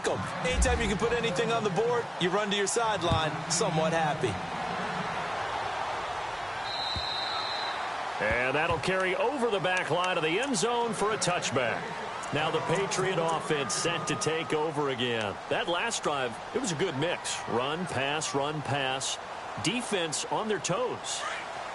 like them. Anytime you can put anything on the board, you run to your sideline somewhat happy. And that'll carry over the back line of the end zone for a touchback. Now the Patriot offense set to take over again. That last drive, it was a good mix. Run, pass, defense on their toes.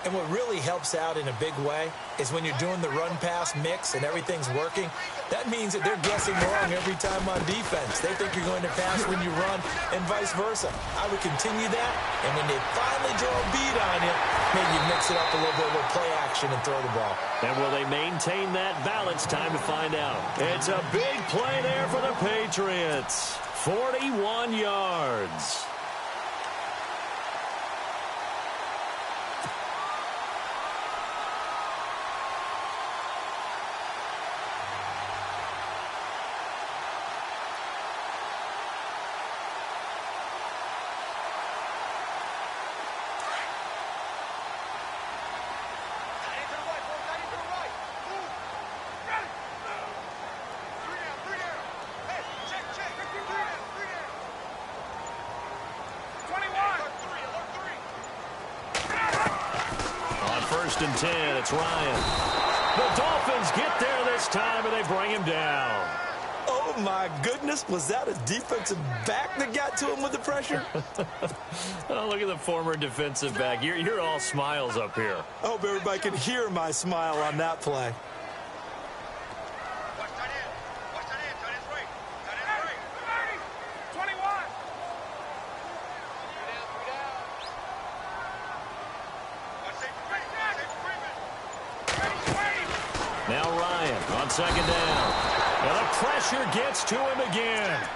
And what really helps out in a big way is when you're doing the run-pass mix and everything's working, that means that they're guessing wrong every time on defense. They think you're going to pass when you run and vice versa. I would continue that, and when they finally draw a beat on you, maybe you mix it up a little bit with play action and throw the ball. And will they maintain that balance? Time to find out. It's a big play there for the Patriots. 41 yards. First and 10, it's Ryan. The Dolphins get there this time, and they bring him down. Oh, my goodness. Was that a defensive back that got to him with the pressure? Oh, look at the former defensive back. You're all smiles up here. I hope everybody can hear my smile on that play. Now Ryan on second down. And the pressure gets to him again.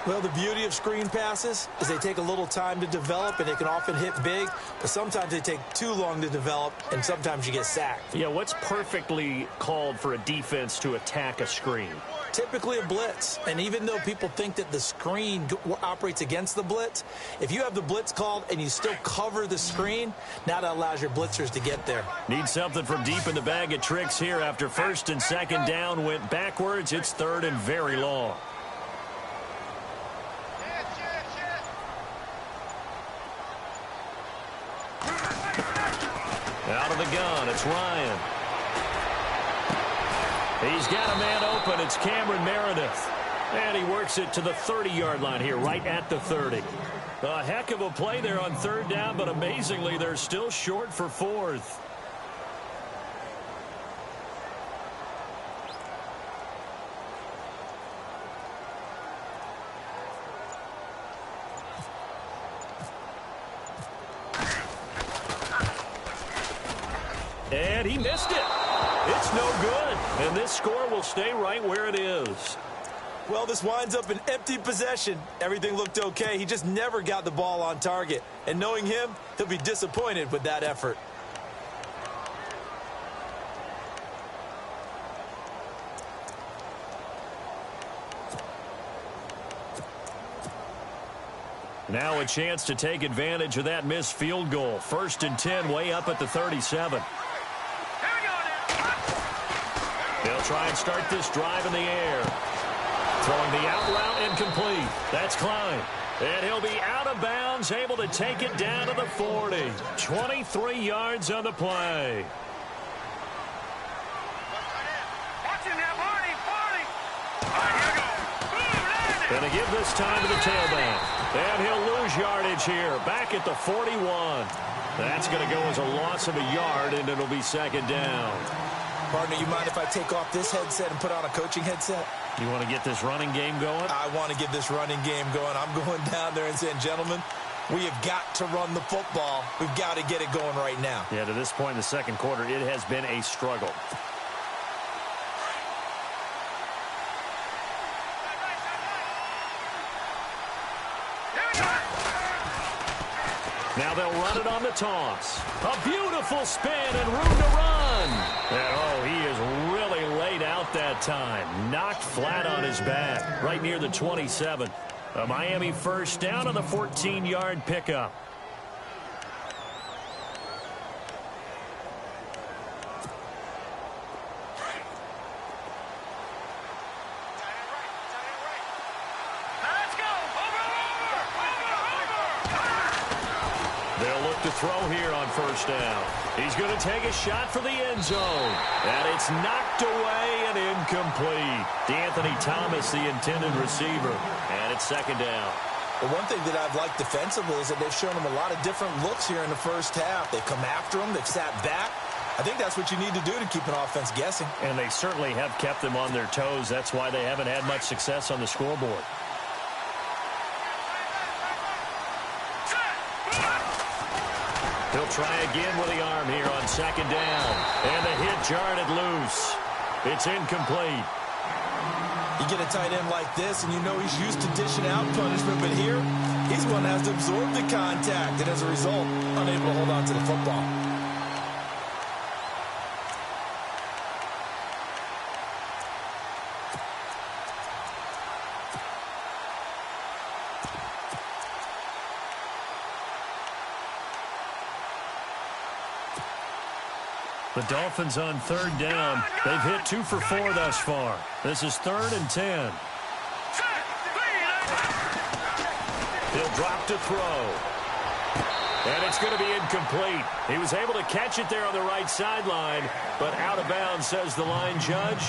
Well, the beauty of screen passes is they take a little time to develop, and they can often hit big, but sometimes they take too long to develop, and sometimes you get sacked. Yeah, what's perfectly called for a defense to attack a screen? Typically a blitz, and even though people think that the screen operates against the blitz, if you have the blitz called and you still cover the screen, now that allows your blitzers to get there. Need something from deep in the bag of tricks here after first and second down went backwards. It's third and very long. Out of the gun, it's Ryan. He's got a man open. It's Cameron Meredith. And he works it to the 30-yard line here, right at the 30. A heck of a play there on third down, but amazingly, they're still short for fourth. And he missed it. It's no good. And this score will stay right where it is. Well, this winds up an empty possession. Everything looked okay. He just never got the ball on target. And knowing him, he'll be disappointed with that effort. Now a chance to take advantage of that missed field goal. First and 10, way up at the 37. They'll try and start this drive in the air. Throwing the out route incomplete. That's Klein. And he'll be out of bounds, able to take it down to the 40. 23 yards on the play. Going to give this time to the tailback. And he'll lose yardage here, back at the 41. That's going to go as a loss of a yard, and it'll be second down. Partner, you mind if I take off this headset and put on a coaching headset? You want to get this running game going? I want to get this running game going. I'm going down there and saying, gentlemen, we have got to run the football. We've got to get it going right now. Yeah, to this point in the second quarter, it has been a struggle. Now they'll run it on the toss. A beautiful spin and room to run. And oh, he is really laid out that time. Knocked flat on his back, right near the 27. A Miami first down on the 14-yard pickup. to throw here on first down. He's going to take a shot for the end zone. And it's knocked away and incomplete. DeAnthony Thomas, the intended receiver. And it's second down. Well, one thing that I've liked defensively is that they've shown him a lot of different looks here in the first half. They've come after him. They've sat back. I think that's what you need to do to keep an offense guessing. And they certainly have kept them on their toes. That's why they haven't had much success on the scoreboard. He'll try again with the arm here on second down. And the hit jarred it loose. It's incomplete. You get a tight end like this, and you know he's used to dishing out punishment, but here, he's one that has to absorb the contact, and as a result, unable to hold on to the football. The Dolphins on third down. They've hit 2 for 4 thus far. This is 3rd and 10. He'll drop to throw. And it's going to be incomplete. He was able to catch it there on the right sideline, but out of bounds, says the line judge.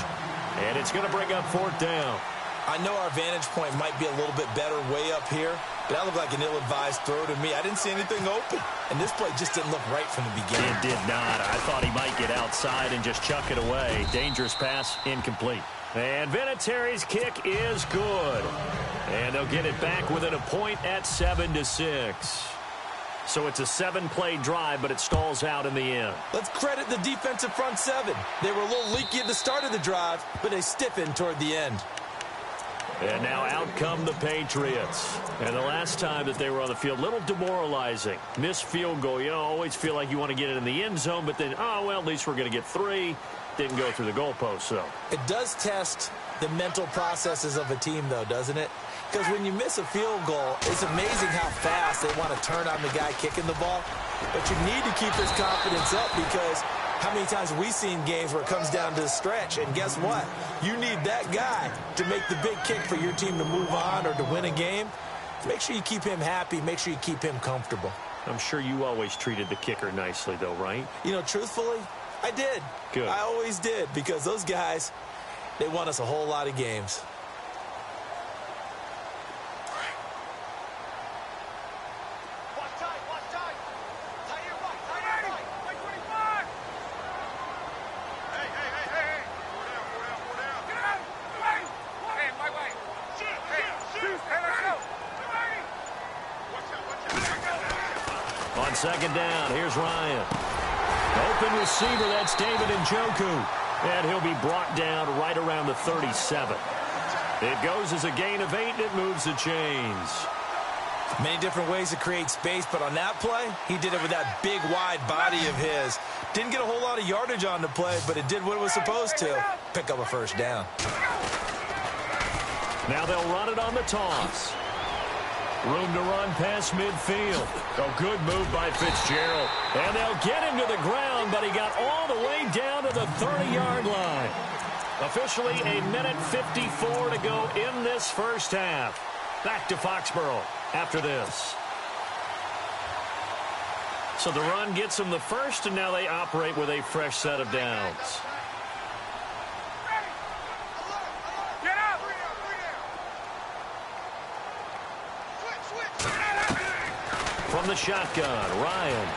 And it's going to bring up 4th down. I know our vantage point might be a little bit better way up here, but that looked like an ill-advised throw to me. I didn't see anything open, and this play just didn't look right from the beginning. It did not. I thought he might get outside and just chuck it away. Dangerous pass, incomplete. And Vinatieri's kick is good. And they'll get it back within a point at 7-6. So it's a 7-play drive, but it stalls out in the end. Let's credit the defensive front seven. They were a little leaky at the start of the drive, but they stiffened toward the end. And now out come the Patriots. And the last time that they were on the field, a little demoralizing. Missed field goal. You know, always feel like you want to get it in the end zone, but then, oh, well, at least we're going to get 3. Didn't go through the goalpost, though. It does test the mental processes of a team, though, doesn't it? Because when you miss a field goal, it's amazing how fast they want to turn on the guy kicking the ball. But you need to keep his confidence up because how many times have we seen games where it comes down to the stretch? And guess what? You need that guy to make the big kick for your team to move on or to win a game. Make sure you keep him happy. Make sure you keep him comfortable. I'm sure you always treated the kicker nicely, though, right? You know, truthfully, I did. Good. I always did because those guys, they won us a whole lot of games. On second down, here's Ryan. Open receiver, that's David Njoku. And he'll be brought down right around the 37. It goes as a gain of 8, and it moves the chains. Many different ways to create space, but on that play, he did it with that big, wide body of his. Didn't get a whole lot of yardage on the play, but it did what it was supposed to. Pick up a first down. Now they'll run it on the toss. Room to run past midfield. A good move by Fitzgerald. And they'll get him to the ground, but he got all the way down to the 30-yard line. Officially, 1:54 to go in this first half. Back to Foxborough after this. So the run gets them the first, and now they operate with a fresh set of downs. From the shotgun, Ryan.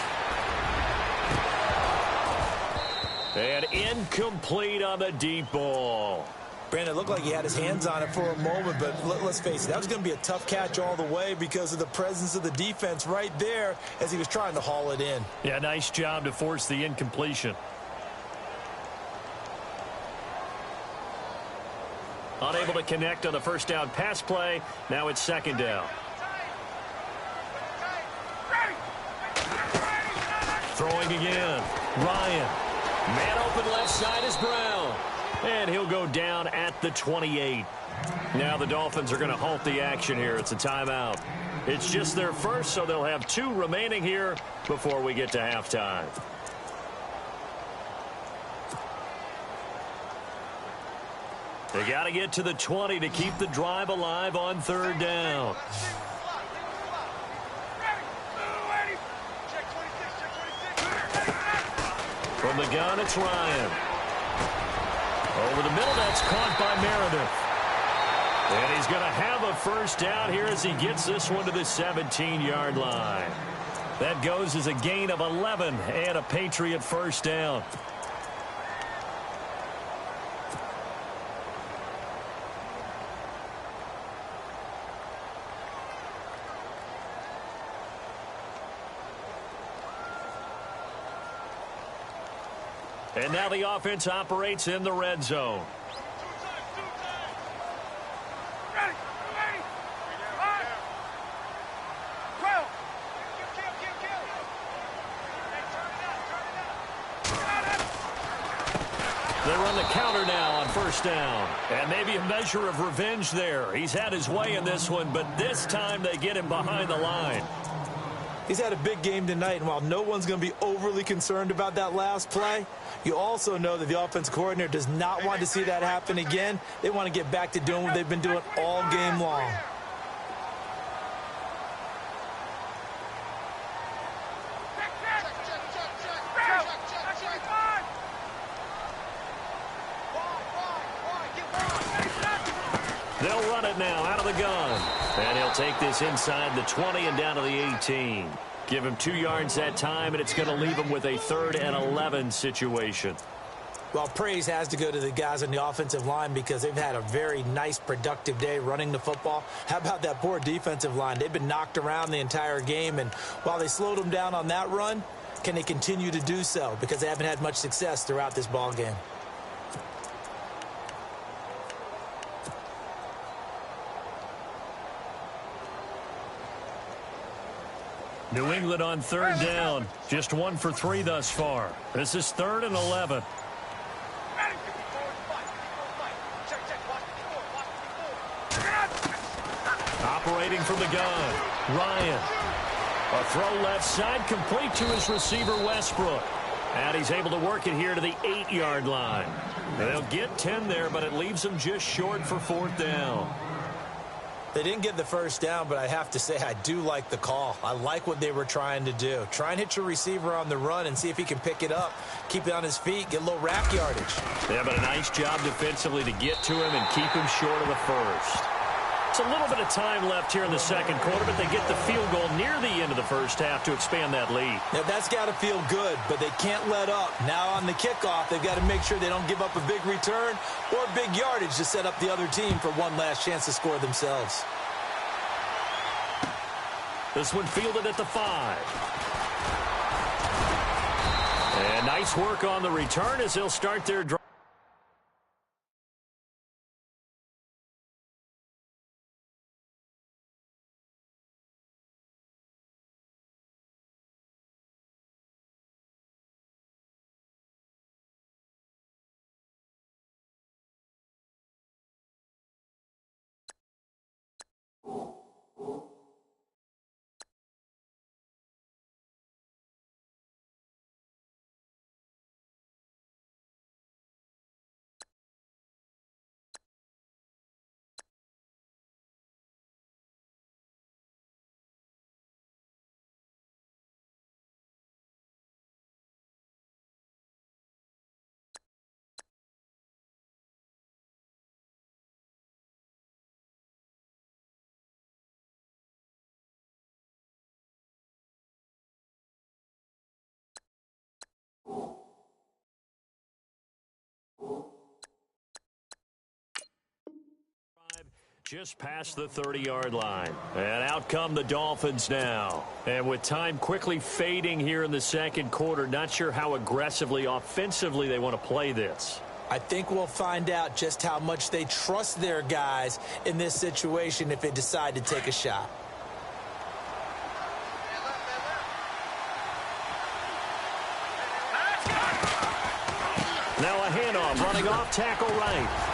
And incomplete on the deep ball. Brandon, it looked like he had his hands on it for a moment, but let's face it, that was going to be a tough catch all the way because of the presence of the defense right there as he was trying to haul it in. Yeah, nice job to force the incompletion. Unable to connect on the first down pass play. Now it's second down. Throwing again. Ryan. Man open left side is Brown. And he'll go down at the 28. Now the Dolphins are going to halt the action here. It's a timeout. It's just their first, so they'll have 2 remaining here before we get to halftime. They got to get to the 20 to keep the drive alive on third down. From the gun, it's Ryan. Over the middle, that's caught by Meredith. And he's going to have a first down here as he gets this one to the 17-yard line. That goes as a gain of 11 and a Patriot first down. And now the offense operates in the red zone. They run the counter now on first down. And maybe a measure of revenge there. He's had his way in this one, but this time they get him behind the line. He's had a big game tonight, and while no one's going to be overly concerned about that last play, you also know that the offense coordinator does not want to see that happen again. They want to get back to doing what they've been doing all game long. They'll run it now out of the gun. And he'll take this inside the 20 and down to the 18. Give him 2 yards that time, and it's going to leave him with a 3rd and 11 situation. Well, praise has to go to the guys on the offensive line because they've had a very nice, productive day running the football. How about that poor defensive line? They've been knocked around the entire game, and while they slowed them down on that run, can they continue to do so? Because they haven't had much success throughout this ball game. New England on 3rd down. Just 1 for 3 thus far. This is 3rd and 11. Operating from the gun. Ryan. A throw left side complete to his receiver Westbrook. And he's able to work it here to the 8-yard line. They'll get 10 there, but it leaves them just short for 4th down. They didn't get the first down, but I have to say I do like the call. I like what they were trying to do. Try and hit your receiver on the run and see if he can pick it up, keep it on his feet, get a little rack yardage. Yeah, but a nice job defensively to get to him and keep him short of the first. It's a little bit of time left here in the second quarter, but they get the field goal near the end of the first half to expand that lead. Now, that's got to feel good, but they can't let up. Now on the kickoff, they've got to make sure they don't give up a big return or big yardage to set up the other team for one last chance to score themselves. This one fielded at the 5. And nice work on the return as they'll start their drive. Just past the 30-yard line. And out come the Dolphins now. And with time quickly fading here in the second quarter, not sure how aggressively, offensively they want to play this. I think we'll find out just how much they trust their guys in this situation if they decide to take a shot. Now a handoff, running off, tackle right.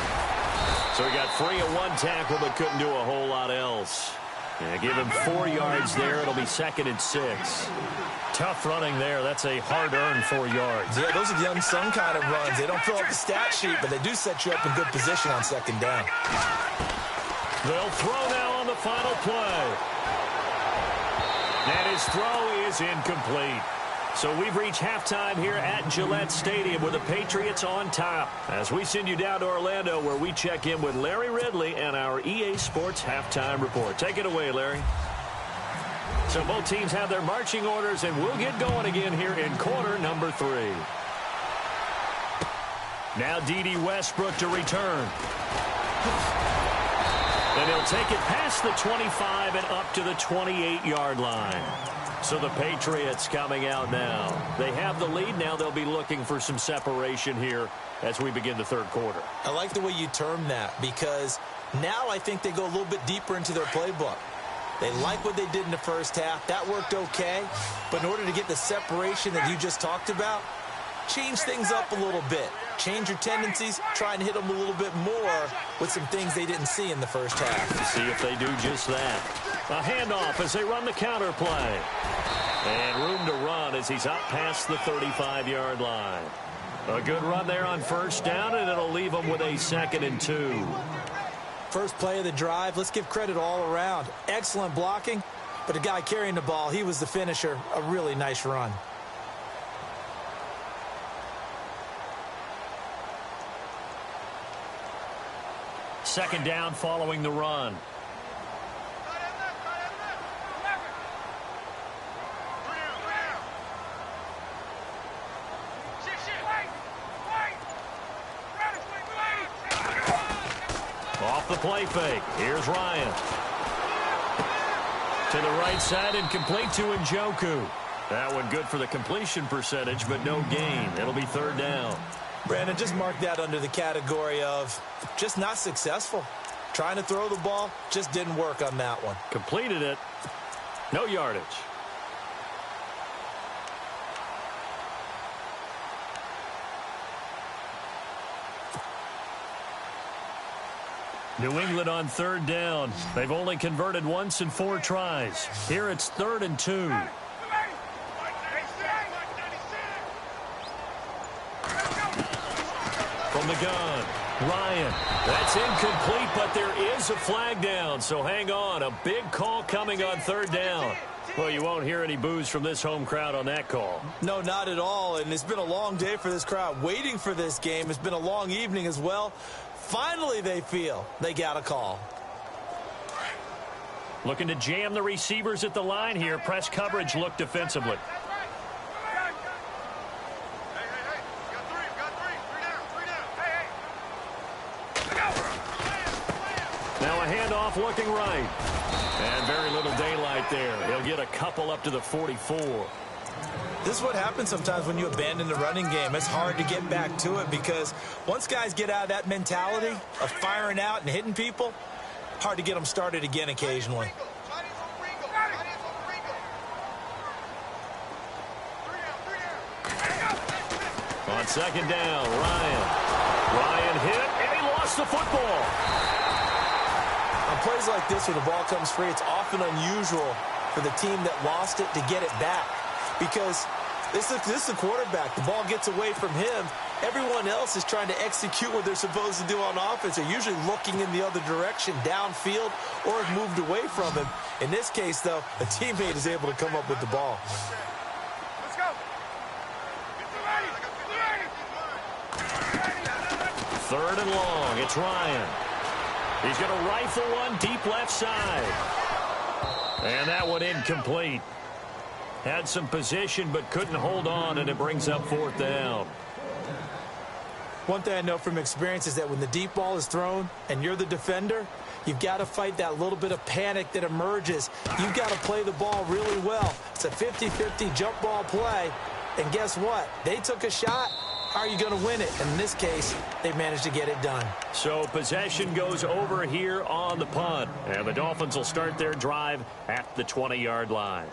So he got free of 1 tackle, but couldn't do a whole lot else. Yeah, give him 4 yards there. It'll be 2nd and 6. Tough running there. That's a hard-earned 4 yards. Yeah, those are the unsung kind of runs. They don't fill up the stat sheet, but they do set you up in good position on 2nd down. They'll throw now on the final play. And his throw is incomplete. So we've reached halftime here at Gillette Stadium with the Patriots on top. As we send you down to Orlando where we check in with Larry Ridley and our EA Sports Halftime Report. Take it away, Larry. So both teams have their marching orders, and we'll get going again here in quarter number 3. Now D.D. Westbrook to return. And he'll take it past the 25 and up to the 28-yard line. So the Patriots coming out now. They have the lead. Now they'll be looking for some separation here as we begin the third quarter. I like the way you term that, because now I think they go a little bit deeper into their playbook. They like what they did in the first half. That worked okay. But in order to get the separation that you just talked about, change things up a little bit. Change your tendencies. Try and hit them a little bit more with some things they didn't see in the first half. See if they do just that. A handoff as they run the counter play. And room to run as he's up past the 35-yard line. A good run there on first down, and it'll leave him with a 2nd and 2. First play of the drive, let's give credit all around. Excellent blocking, but the guy carrying the ball, he was the finisher. A really nice run. Second down following the run. Off the play fake. Here's Ryan. To the right side and complete to Njoku. That one good for the completion percentage, but no gain. It'll be third down. Brandon, just mark that under the category of just not successful. Trying to throw the ball, just didn't work on that one. Completed it. No yardage. New England on third down. They've only converted once in 4 tries. Here it's 3rd and 2. From the gun, Ryan. That's incomplete, but there is a flag down, so hang on. A big call coming on third down. Well, you won't hear any boos from this home crowd on that call. No, not at all, and it's been a long day for this crowd waiting for this game. It's been a long evening as well. Finally, they feel they got a call. Looking to jam the receivers at the line here. Press coverage look defensively. Now a handoff looking right. And very little daylight there. He'll get a couple up to the 44. This is what happens sometimes when you abandon the running game. It's hard to get back to it because once guys get out of that mentality of firing out and hitting people, hard to get them started again occasionally. On second down, Ryan hit, and he lost the football. On plays like this where the ball comes free, it's often unusual for the team that lost it to get it back. Because this is the quarterback. The ball gets away from him. Everyone else is trying to execute what they're supposed to do on offense. They're usually looking in the other direction, downfield, or have moved away from him. In this case, though, a teammate is able to come up with the ball. Let's go. Third and long. It's Ryan. He's going to rifle one deep left side. And that one incomplete. Had some position but couldn't hold on, and it brings up 4th down. One thing I know from experience is that when the deep ball is thrown and you're the defender, you've got to fight that little bit of panic that emerges. You've got to play the ball really well. It's a 50-50 jump ball play. And guess what? They took a shot. How are you going to win it? And in this case, they managed to get it done. So possession goes over here on the punt. And the Dolphins will start their drive at the 20-yard line.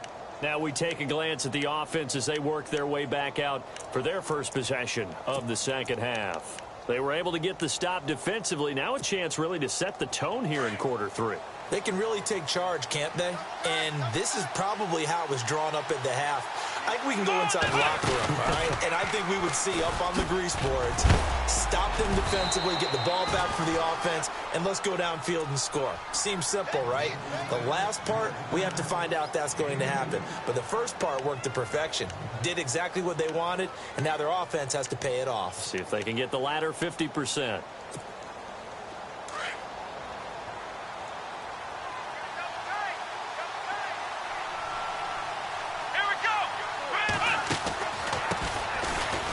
Now we take a glance at the offense as they work their way back out for their first possession of the second half. They were able to get the stop defensively. Now a chance really to set the tone here in quarter 3. They can really take charge, can't they? And this is probably how it was drawn up at the half. I think we can go inside the locker room, all right? And I think we would see up on the grease boards, stop them defensively, get the ball back for the offense, and let's go downfield and score. Seems simple, right? The last part, we have to find out that's going to happen. But the first part worked to perfection. Did exactly what they wanted, and now their offense has to pay it off. See if they can get the latter 50%.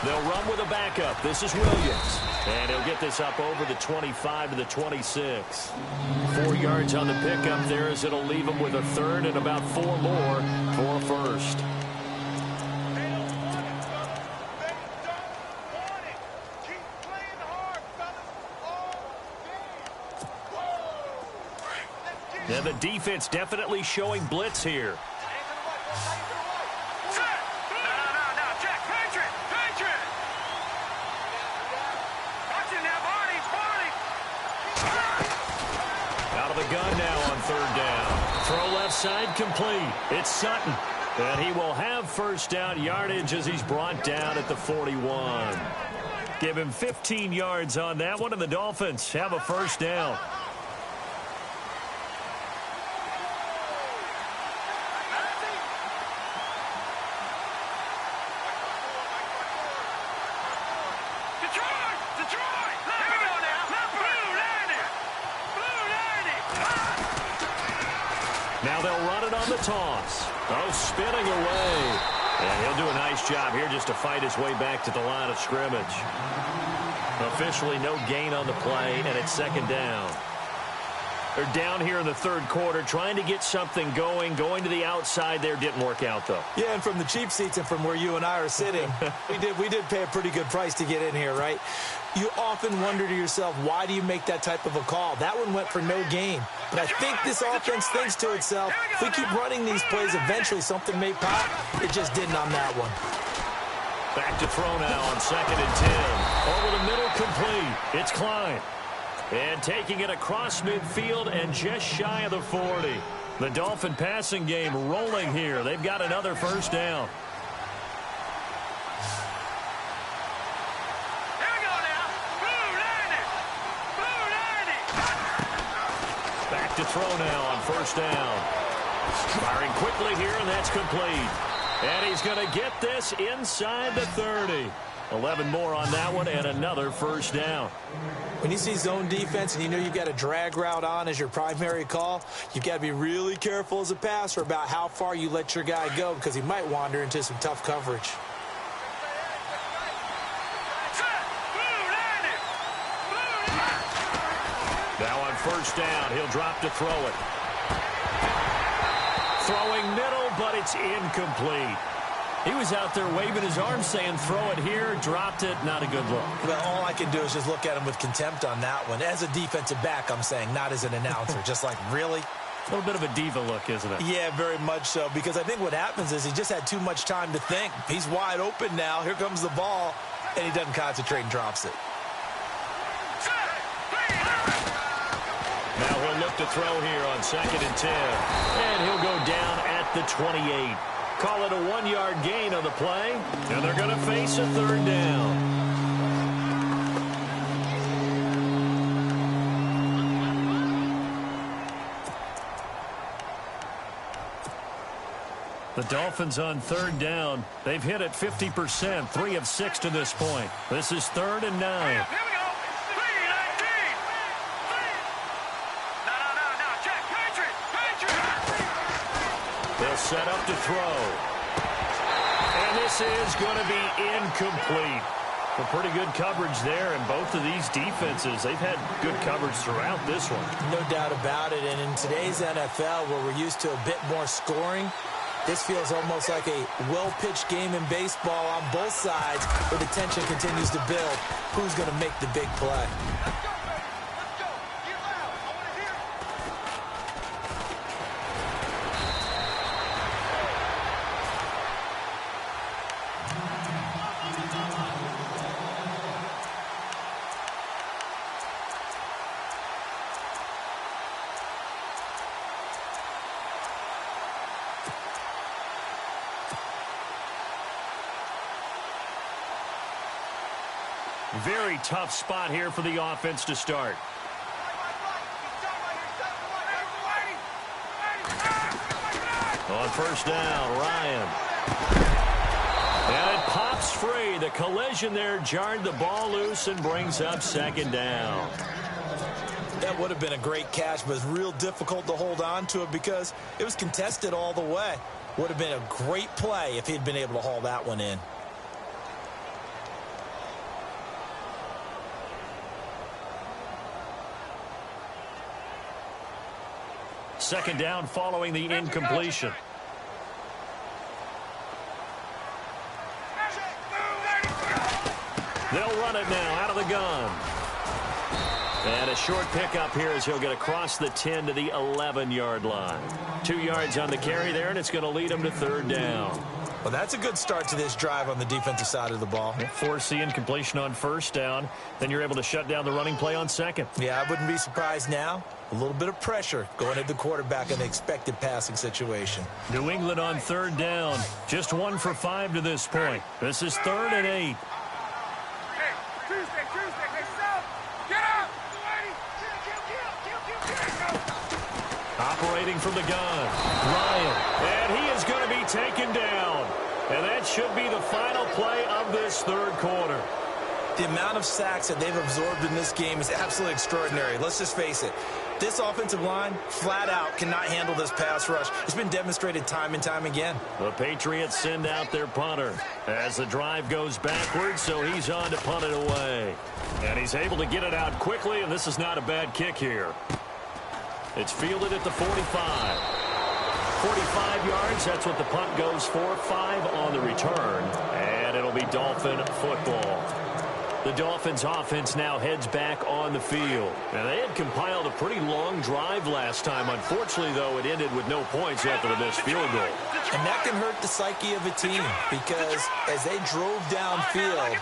They'll run with a backup. This is Williams. And he'll get this up over the 25 to the 26. 4 yards on the pickup there as it'll leave him with a third and about 4 more for a first. And the defense definitely showing blitz here. Out of the gun now on third down. Throw left side complete. It's Sutton. And he will have first down yardage as he's brought down at the 41. Give him 15 yards on that one, and the Dolphins have a first down. Now they'll run it on the toss. Oh, spinning away. And he'll do a nice job here just to fight his way back to the line of scrimmage. Officially no gain on the play, and it's second down. They're down here in the third quarter, trying to get something going. Going to the outside there didn't work out, though. Yeah, and from the cheap seats and from where you and I are sitting, we did pay a pretty good price to get in here, right? You often wonder to yourself, why do you make that type of a call? That one went for no gain. But I think this offense thinks to itself, if we keep running these plays, eventually something may pop. It just didn't on that one. Back to throw now on 2nd and 10. Over the middle, complete. It's Klein. And taking it across midfield and just shy of the 40. The Dolphin passing game rolling here. They've got another first down. Here we go now. Back to throw now on first down. Firing quickly here, and that's complete. And he's going to get this inside the 30. 11 more on that one, and another first down. When you see zone defense and you know you've got a drag route on as your primary call, you've got to be really careful as a passer about how far you let your guy go because he might wander into some tough coverage. Now on first down, he'll drop to throw it. Throwing middle, but it's incomplete. He was out there waving his arms saying, throw it here, dropped it, not a good look. Well, all I can do is just look at him with contempt on that one. As a defensive back, I'm saying, not as an announcer. Just like, really? A little bit of a diva look, isn't it? Yeah, very much so, because I think what happens is he just had too much time to think. He's wide open now. Here comes the ball, and he doesn't concentrate and drops it. Now he'll look to throw here on 2nd and 10. And he'll go down at the 28. Call it a 1-yard gain on the play. And they're going to face a third down. The Dolphins on third down. They've hit it 50%, 3 of 6 to this point. This is 3rd and 9. Here we go. 3-19. No, Jack, Patriot. They'll set up to throw. And this is going to be incomplete. Well, pretty good coverage there, and both of these defenses, they've had good coverage throughout this one. No doubt about it, and in today's NFL, where we're used to a bit more scoring, this feels almost like a well-pitched game in baseball on both sides where the tension continues to build. Who's going to make the big play? Very tough spot here for the offense to start. On first down, Ryan. And it pops free. The collision there jarred the ball loose and brings up second down. That would have been a great catch, but it's real difficult to hold on to it because it was contested all the way. Would have been a great play if he'd been able to haul that one in. Second down following the incompletion. They'll run it now out of the gun. And a short pickup here as he'll get across the 10 to the 11-yard line. 2 yards on the carry there, and it's going to lead him to third down. Well, that's a good start to this drive on the defensive side of the ball. Force the incompletion on first down. Then you're able to shut down the running play on second. Yeah, I wouldn't be surprised now. A little bit of pressure going at the quarterback in the expected passing situation. New England on third down. Just 1 for 5 to this point. This is 3rd and 8. Operating from the gun, Ryan, and he is going to be taken down. And that should be the final play of this third quarter. The amount of sacks that they've absorbed in this game is absolutely extraordinary. Let's just face it. This offensive line, flat out, cannot handle this pass rush. It's been demonstrated time and time again. The Patriots send out their punter as the drive goes backwards, so he's on to punt it away. And he's able to get it out quickly, and this is not a bad kick here. It's fielded at the 45. 45 yards, that's what the punt goes for. 5 on the return, and it'll be Dolphin football. The Dolphins offense now heads back on the field. And they had compiled a pretty long drive last time. Unfortunately, though, it ended with no points after the missed field goal. And that can hurt the psyche of a team because as they drove downfield,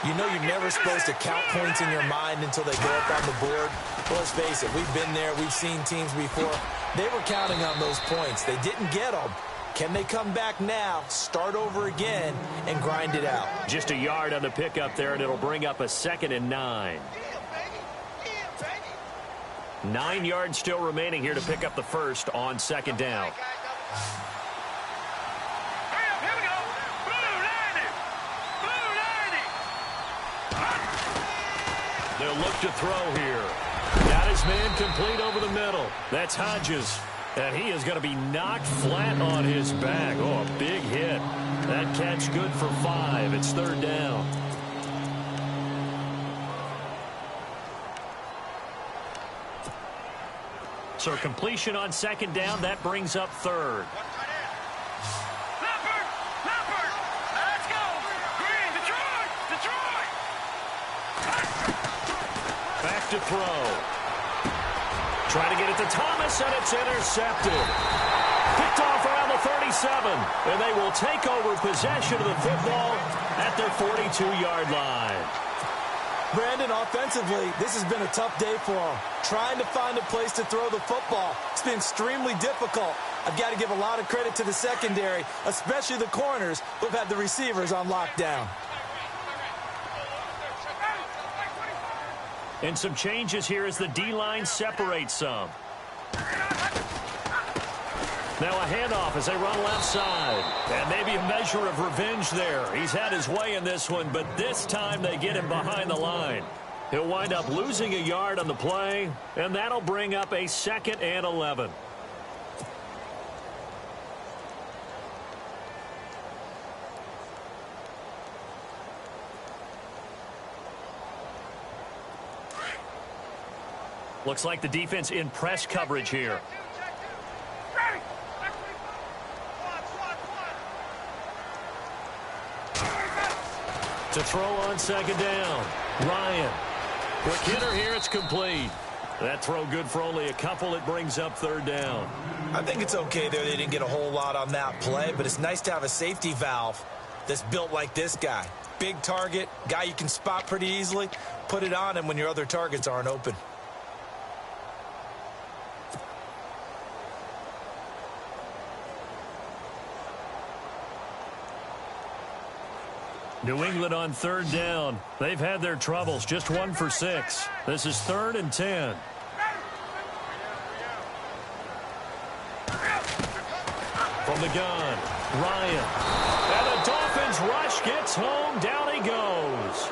you know you're never supposed to count points in your mind until they go up on the board. Well, let's face it, we've been there. We've seen teams before. They were counting on those points. They didn't get them. Can they come back now, start over again, and grind it out? Just a yard on the pickup there, and it'll bring up a 2nd and 9. 9 yards still remaining here to pick up the first on second down. They'll look to throw here. Got his man complete over the middle. That's Hodges. And he is going to be knocked flat on his back. Oh, a big hit. That catch good for 5. It's third down. So completion on second down. That brings up third. Let's go. Green, Detroit. Back to throw. Trying to get it to Thomas, and it's intercepted. Picked off around the 37, and they will take over possession of the football at their 42-yard line. Brandon, offensively, this has been a tough day for them. Trying to find a place to throw the football. It's been extremely difficult. I've got to give a lot of credit to the secondary, especially the corners who've had the receivers on lockdown. And some changes here as the D-line separates some. Now a handoff as they run left side. And maybe a measure of revenge there. He's had his way in this one, but this time they get him behind the line. He'll wind up losing a yard on the play, and that'll bring up a 2nd and 11. Looks like the defense in press coverage here. To throw on second down. Ryan. Quick hitter here. It's complete. That throw good for only a couple. It brings up third down. I think it's okay there. They didn't get a whole lot on that play, but it's nice to have a safety valve that's built like this guy. Big target, guy you can spot pretty easily. Put it on him when your other targets aren't open. New England on third down. They've had their troubles, just 1 for 6. This is 3rd and 10. From the gun, Ryan. And the Dolphins rush gets home. Down he goes.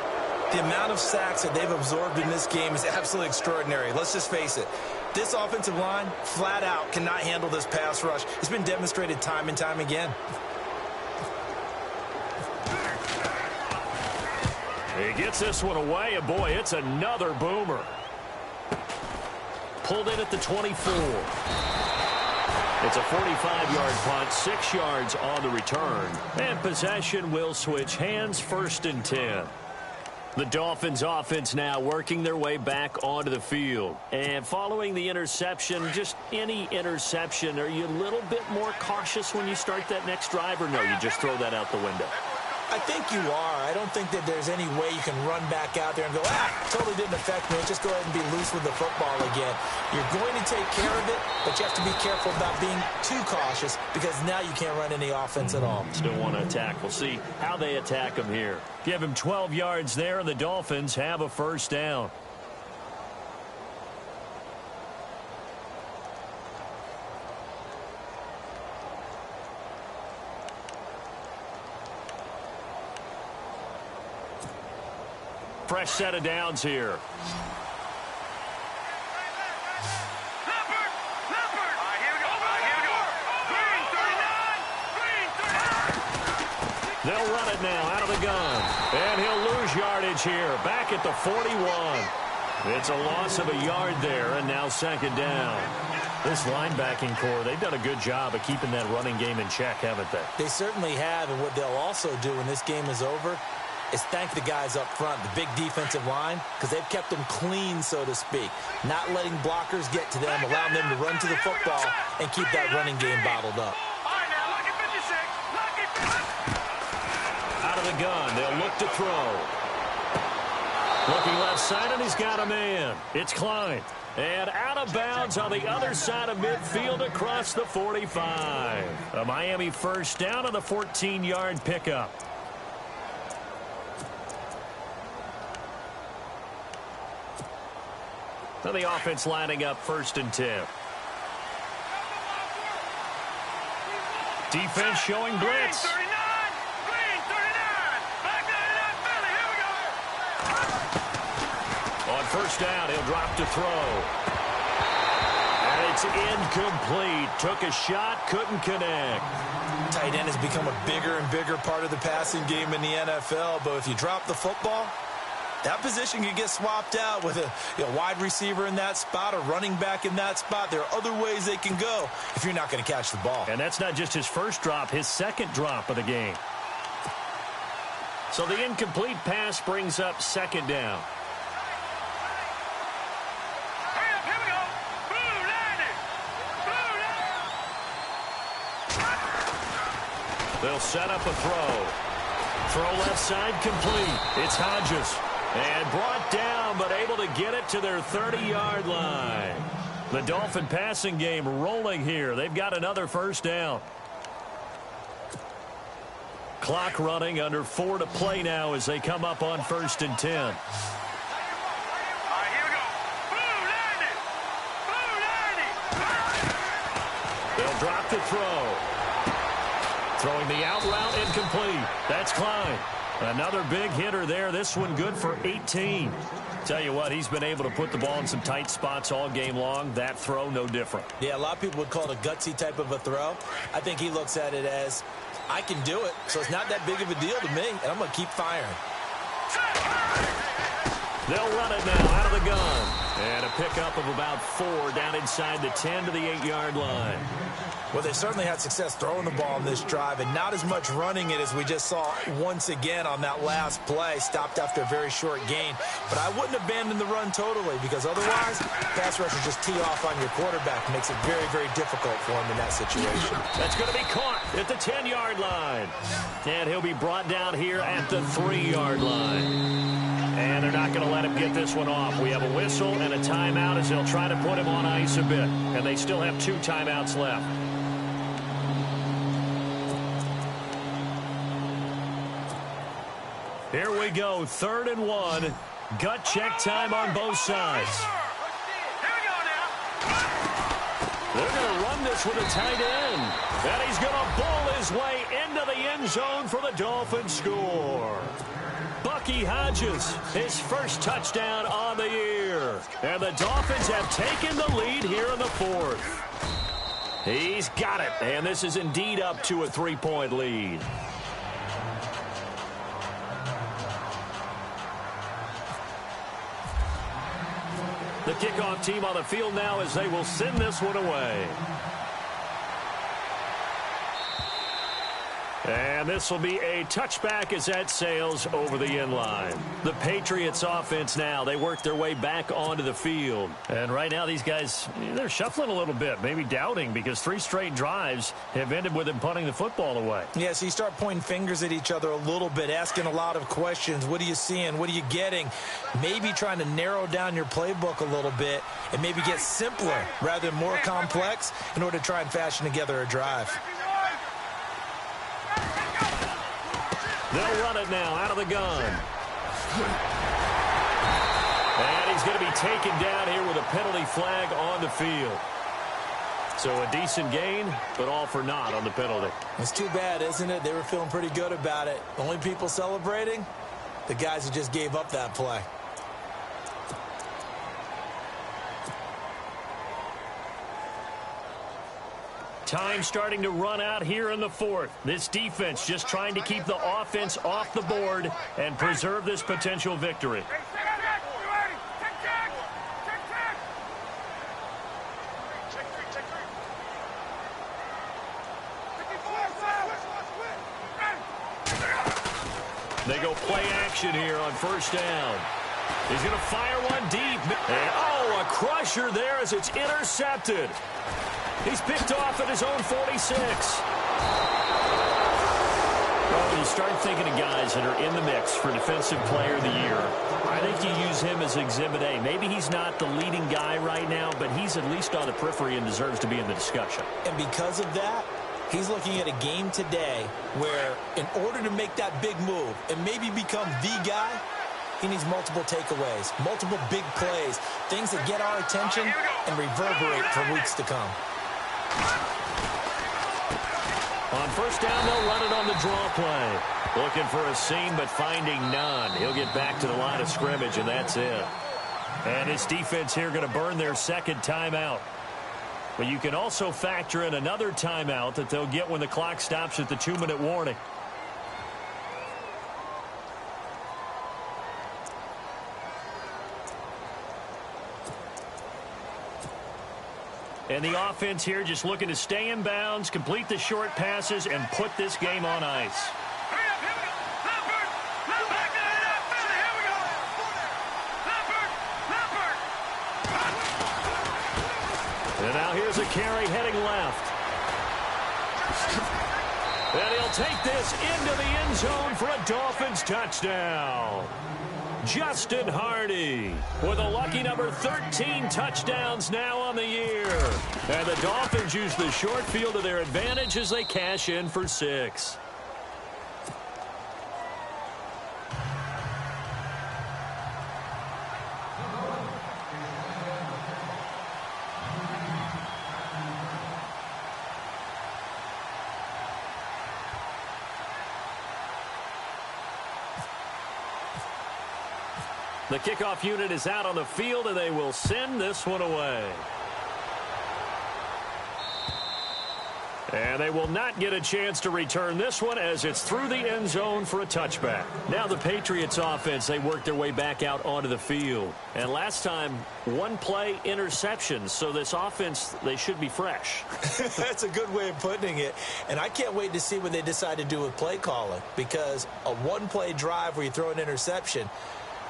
The amount of sacks that they've absorbed in this game is absolutely extraordinary. Let's just face it. This offensive line, flat out, cannot handle this pass rush. It's been demonstrated time and time again. He gets this one away, and boy, it's another boomer. Pulled in at the 24. It's a 45-yard punt, 6 yards on the return. And possession will switch hands, 1st and 10. The Dolphins offense now working their way back onto the field. And following the interception, just any interception, are you a little bit more cautious when you start that next drive, or no, you just throw that out the window? I think you are. I don't think that there's any way you can run back out there and go, totally didn't affect me. Just go ahead and be loose with the football again. You're going to take care of it, but you have to be careful about being too cautious because now you can't run any offense at all. Still want to attack. We'll see how they attack him here. Give him 12 yards there, and the Dolphins have a 1st down. Fresh set of downs here. Leopard! Leopard! All right, here we go. All right, here we go. Green 39! Green 39! They'll run it now out of the gun. And he'll lose yardage here. Back at the 41. It's a loss of a yard there, and now 2nd down. This linebacking core, they've done a good job of keeping that running game in check, haven't they? They certainly have, and what they'll also do when this game is over is thank the guys up front, the big defensive line, because they've kept them clean, so to speak. Not letting blockers get to them, allowing them to run to the football and keep that running game bottled up. All right, now, look at 56. Look at 56. Out of the gun, they'll look to throw. Looking left side, and he's got a man. It's Klein. And out of bounds on the other side of midfield across the 45. A Miami 1st down on the 14-yard pickup. So the offense lining up 1st and 10. Defense showing blitz. Green 39! Green 39! Back there in that belly. Here we go. On 1st down, he'll drop to throw. And it's incomplete. Took a shot, couldn't connect. Tight end has become a bigger and bigger part of the passing game in the NFL, but if you drop the football, that position can get swapped out with a wide receiver in that spot, a running back in that spot. There are other ways they can go if you're not going to catch the ball. And that's not just his 1st drop, his 2nd drop of the game. So the incomplete pass brings up 2nd down. Hurry up, here we go. Blue landing. Blue landing. They'll set up a throw. Throw left side complete. It's Hodges. And brought down, but able to get it to their 30-yard line. The Dolphin passing game rolling here. They've got another 1st down. Clock running, under 4 to play now as they come up on 1st and 10. All right, here we go. Blue landing. Blue landing. They'll drop the throw. Throwing the out route incomplete. That's Klein. Another big hitter there. This one good for 18. Tell you what, he's been able to put the ball in some tight spots all game long. That throw, no different. Yeah, a lot of people would call it a gutsy type of a throw. I think he looks at it as, I can do it, so it's not that big of a deal to me, and I'm going to keep firing. They'll run it now out of the gun. And a pickup of about 4 down inside the 10 to the 8-yard line. Well, they certainly had success throwing the ball on this drive and not as much running it as we just saw once again on that last play. Stopped after a very short gain. But I wouldn't abandon the run totally because otherwise, pass rushers just tee off on your quarterback. Makes it very, very difficult for him in that situation. That's going to be caught at the 10-yard line. And he'll be brought down here at the 3-yard line. And they're not going to let him get this one off. We have a whistle and a timeout as they'll try to put him on ice a bit. And they still have 2 timeouts left. Here we go, 3rd and 1. Gut check time on both sides. Here we go now. They're going to run this with a tight end. And he's going to bull his way into the end zone for the Dolphins score. Bucky Hodges, his first touchdown on the year. And the Dolphins have taken the lead here in the 4th. He's got it, and this is indeed up to a 3-point lead. The kickoff team on the field now as they will send this one away. And this will be a touchback as that sails over the end line. The Patriots offense now, they work their way back onto the field. And right now these guys, they're shuffling a little bit, maybe doubting, because 3 straight drives have ended with them punting the football away. Yeah, so you start pointing fingers at each other a little bit, asking a lot of questions. What are you seeing? What are you getting? Maybe trying to narrow down your playbook a little bit and maybe get simpler rather than more complex in order to try and fashion together a drive. They'll run it now out of the gun. And he's going to be taken down here with a penalty flag on the field. So a decent gain, but all for naught on the penalty. It's too bad, isn't it? They were feeling pretty good about it. Only people celebrating? The guys who just gave up that play. Time starting to run out here in the 4th. This defense just trying to keep the offense off the board and preserve this potential victory. They go play action here on 1st down. He's going to fire one deep. And, oh, a crusher there as it's intercepted. He's picked off at his own 46. Well, when you start thinking of guys that are in the mix for Defensive Player of the Year, I think you use him as Exhibit A. Maybe he's not the leading guy right now, but he's at least on the periphery and deserves to be in the discussion. And because of that, he's looking at a game today where in order to make that big move and maybe become the guy, he needs multiple takeaways, multiple big plays, things that get our attention and reverberate for weeks to come. On 1st down, they'll run it on the draw play. Looking for a seam, but finding none. He'll get back to the line of scrimmage, and that's it. And his defense here going to burn their 2nd timeout. But you can also factor in another timeout that they'll get when the clock stops at the 2-minute warning. And the offense here just looking to stay in bounds, complete the short passes, and put this game on ice. And now here's a carry heading left. And he'll take this into the end zone for a Dolphins touchdown. Justin Hardy with a lucky number 13 touchdowns now on the year. And the Dolphins use the short field to their advantage as they cash in for 6. The kickoff unit is out on the field, and they will send this one away. And they will not get a chance to return this one as it's through the end zone for a touchback. Now the Patriots offense, they work their way back out onto the field. And last time, 1 play interceptions, so this offense, they should be fresh. That's a good way of putting it. And I can't wait to see what they decide to do with play calling, because a 1-play drive where you throw an interception,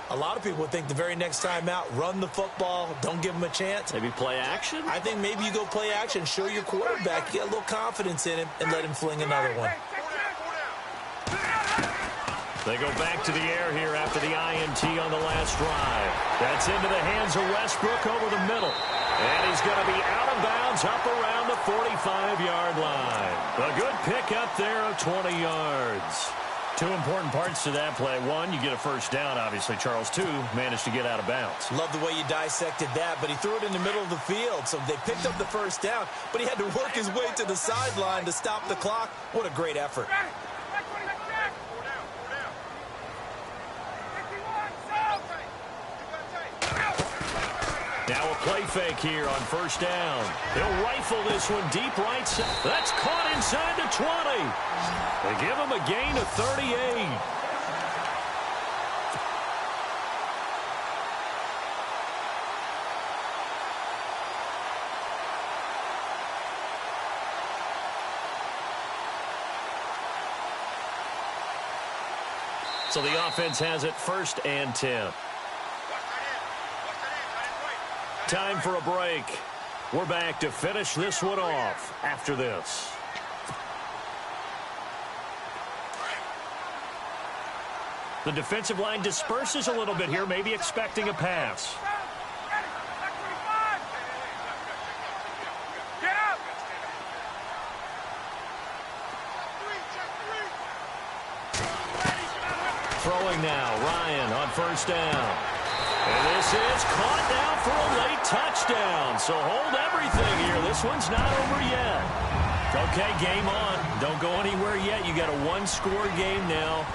a lot of people would think the very next time out, run the football, don't give them a chance. Maybe play action? I think maybe you go play action, show your quarterback, you get a little confidence in him, and let him fling another one. They go back to the air here after the INT on the last drive. That's into the hands of Westbrook over the middle. And he's going to be out of bounds up around the 45-yard line. A good pickup there of 20 yards. Two important parts to that play. One, you get a first down, obviously, Charles. Two, managed to get out of bounds. Love the way you dissected that, but he threw it in the middle of the field, so they picked up the first down, but he had to work his way to the sideline to stop the clock. What a great effort. Now a play fake here on first down. He'll rifle this one deep right side. That's caught inside the 20. They give him a gain of 38. So the offense has it 1st and 10. Time for a break. We're back to finish this one off after this. The defensive line disperses a little bit here, maybe expecting a pass. Throwing now, Ryan on first down. And this is caught now for a late touchdown. So hold everything here. This one's not over yet. Okay, game on. Don't go anywhere yet. You got a one-score game now.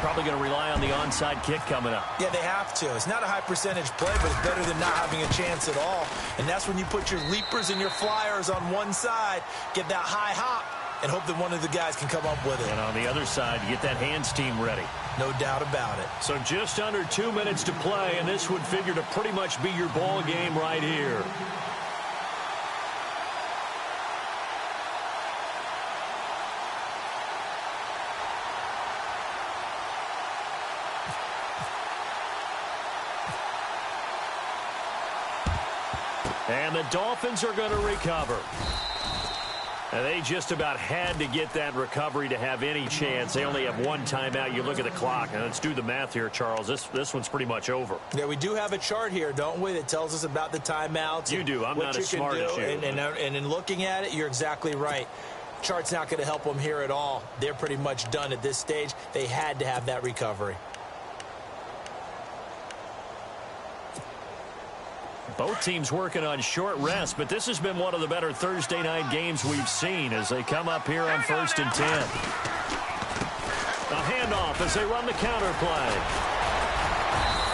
Probably going to rely on the onside kick coming up. Yeah, they have to. It's not a high-percentage play, but it's better than not having a chance at all. And that's when you put your leapers and your flyers on one side, get that high hop, and hope that one of the guys can come up with it. And on the other side, you get that hands team ready. No doubt about it. So just under 2 minutes to play, and this would figure to pretty much be your ball game right here. And the Dolphins are going to recover. And they just about had to get that recovery to have any chance. They only have one timeout. You look at the clock, and let's do the math here, Charles. This one's pretty much over. Yeah, we do have a chart here, don't we, that tells us about the timeouts. You do. I'm not as smart as you. And in looking at it, you're exactly right. Chart's not going to help them here at all. They're pretty much done at this stage. They had to have that recovery. Both teams working on short rest, but this has been one of the better Thursday night games we've seen as they come up here on 1st and 10. A handoff as they run the counter play.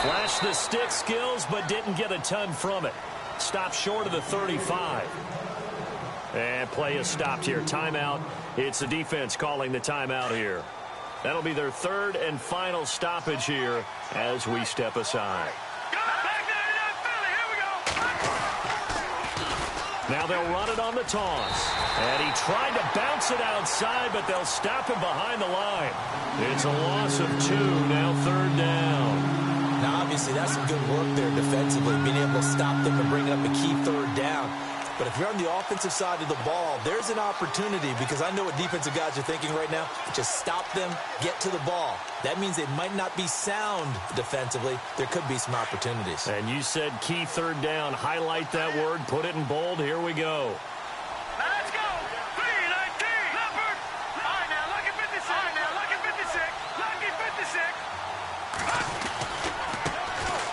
Flashed the stick skills, but didn't get a ton from it. Stopped short of the 35. And play is stopped here. Timeout. It's the defense calling the timeout here. That'll be their 3rd and final stoppage here as we step aside. Now they'll run it on the toss. And he tried to bounce it outside, but they'll stop him behind the line. It's a loss of 2, now 3rd down. Now, obviously, that's some good work there defensively, being able to stop them and bring up a key 3rd down. But if you're on the offensive side of the ball, there's an opportunity, because I know what defensive guys are thinking right now. Just stop them, get to the ball. That means they might not be sound defensively. There could be some opportunities. And you said key 3rd down. Highlight that word. Put it in bold. Here we go. Let's go. 3-19. Leopard. All right, now, lucky 56. All right, now, lucky 56. Lucky 56.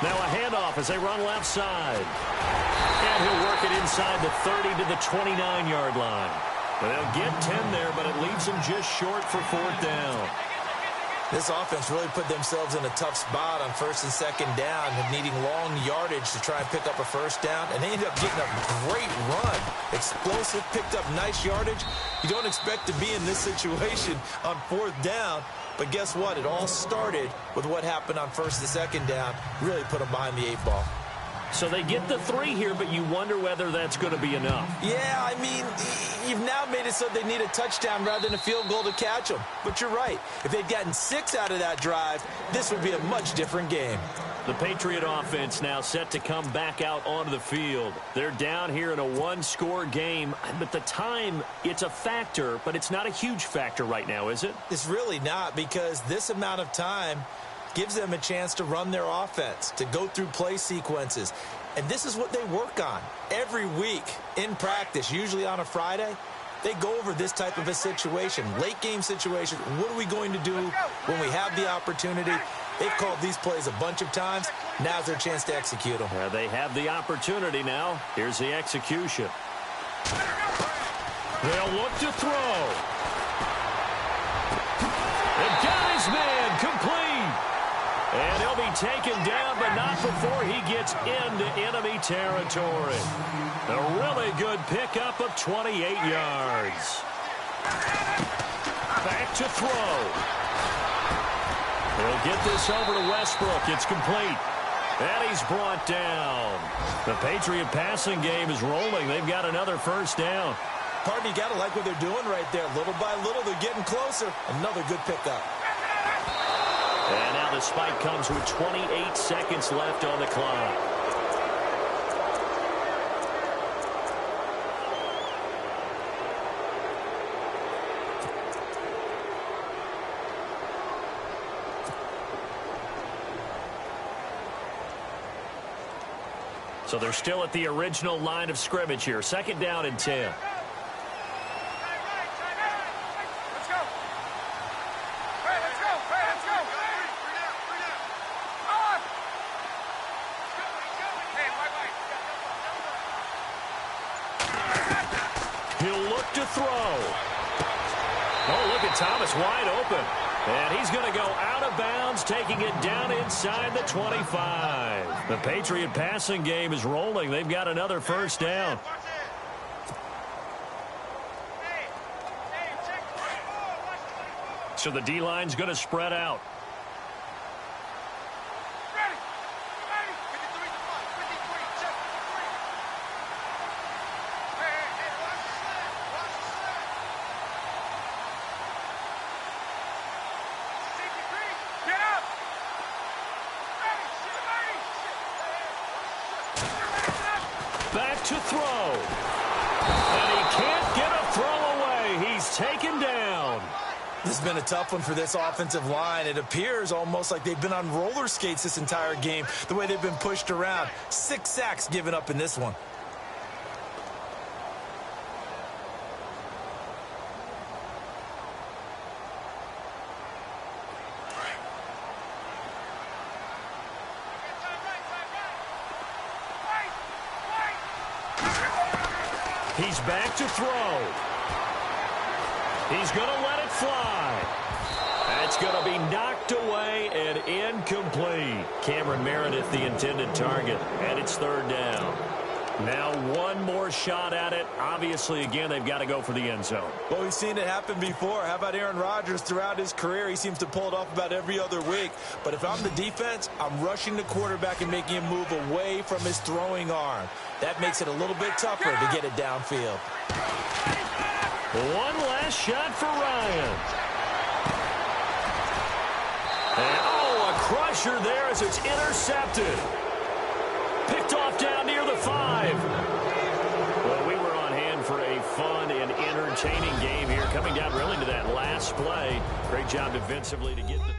Now a handoff as they run left side. And he'll work it inside the 30 to the 29-yard line. They'll get 10 there, but it leaves them just short for 4th down. This offense really put themselves in a tough spot on 1st and 2nd down, needing long yardage to try and pick up a 1st down, and they ended up getting a great run. Explosive, picked up nice yardage. You don't expect to be in this situation on 4th down, but guess what? It all started with what happened on 1st and 2nd down. Really put them behind the 8 ball. So they get the 3 here, but you wonder whether that's going to be enough. Yeah, I mean, you've now made it so they need a touchdown rather than a field goal to catch them. But you're right. If they'd gotten 6 out of that drive, this would be a much different game. The Patriot offense now set to come back out onto the field. They're down here in a one-score game, but the time, it's a factor, but it's not a huge factor right now, is it? It's really not, because this amount of time gives them a chance to run their offense, to go through play sequences. And this is what they work on every week in practice, usually on a Friday. They go over this type of a situation, late game situation. What are we going to do when we have the opportunity? They've called these plays a bunch of times. Now's their chance to execute them. They have the opportunity now. Here's the execution. They'll look to throw. And got his man complete. And he'll be taken down, but not before he gets into enemy territory. A really good pickup of 28 yards. Back to throw. He'll get this over to Westbrook. It's complete. And he's brought down. The Patriot passing game is rolling. They've got another first down. Partner, you got to like what they're doing right there. Little by little, they're getting closer. Another good pickup. And now the spike comes with 28 seconds left on the clock. So they're still at the original line of scrimmage here. Second down and 10. He'll look to throw. Oh, look at Thomas wide open. And he's going to go out of bounds, taking it down inside the 25. The Patriot passing game is rolling. They've got another first down. So the D-line's going to spread out. Back to throw. And he can't get a throw away. He's taken down. This has been a tough one for this offensive line. It appears almost like they've been on roller skates this entire game, the way they've been pushed around. 6 sacks given up in this one. He's back to throw. He's going to let it fly. That's going to be knocked away and incomplete. Cameron Meredith, the intended target, and it's third down. Now one more shot at it. Obviously, again, they've got to go for the end zone. Well, we've seen it happen before. How about Aaron Rodgers throughout his career? He seems to pull it off about every other week. But if I'm the defense, I'm rushing the quarterback and making him move away from his throwing arm. That makes it a little bit tougher to get it downfield. One last shot for Ryan. And, oh, a crusher there as it's intercepted. Picked off down near the 5. Well, we were on hand for a fun and entertaining game here, coming down really to that last play. Great job defensively to get the